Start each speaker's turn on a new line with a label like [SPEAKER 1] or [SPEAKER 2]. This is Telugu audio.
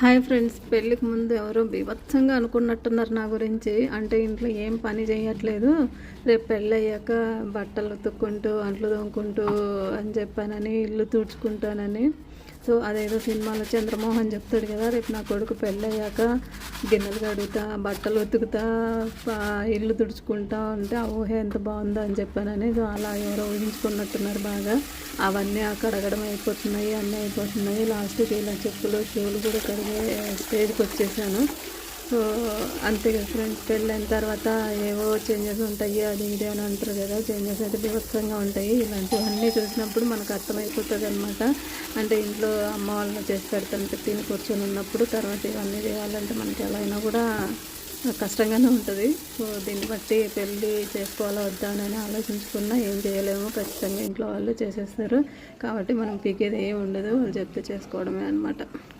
[SPEAKER 1] హాయ్ ఫ్రెండ్స్, పెళ్ళికి ముందు ఎవరో బీభత్సంగా అనుకున్నట్టున్నారు నా గురించి. అంటే ఇంట్లో ఏం పని చేయట్లేదు, రేపు పెళ్ళయ్యాక బట్టలు ఉతుక్కుంటూ అంట్లు తోముకుంటూ అని చెప్పానని, ఇల్లు తుడుచుకుంటానని. సో అదేదో సినిమాలో చంద్రమోహన్ చెప్తాడు కదా, రేపు నా కొడుకు పెళ్ళయ్యాక గిన్నెలు కడుగుతా, బట్టలు ఉతుకుతా, ఇల్లు తుడుచుకుంటా ఉంటే ఆ ఊహ ఎంత బాగుందో అని చెప్పానని. సో అలా ఎవరో ఊహించుకున్నట్టున్నారు బాగా. అవన్నీ కడగడం అయిపోతున్నాయి, అన్నీ అయిపోతున్నాయి. లాస్ట్కి ఇలా చెప్పులు షూలు కూడా కడిగే స్టేజ్కి వచ్చేసాను. సో అంతే కదా ఫ్రెండ్స్, పెళ్ళైన తర్వాత ఏవో చేంజెస్ ఉంటాయి, అది ఇది అని అంటారు కదా. చేంజెస్ అయితే బీభత్సంగా ఉంటాయి. ఇలాంటివన్నీ చూసినప్పుడు మనకు అర్థమైపోతుంది అనమాట. అంటే ఇంట్లో అమ్మ వాళ్ళని చేసి పెడతాను తిని కూర్చొని ఉన్నప్పుడు, తర్వాత ఇవన్నీ చేయాలంటే మనకి ఎలా అయినా కూడా కష్టంగానే ఉంటుంది. సో దీన్ని బట్టి పెళ్ళి చేసుకోవాలా వద్దా అని ఆలోచించుకున్నా ఏం చేయలేము, ఖచ్చితంగా ఇంట్లో వాళ్ళు చేసేస్తారు. కాబట్టి మనం పీకేది ఏమి ఉండదు, వాళ్ళు చెప్తే చేసుకోవడమే అనమాట.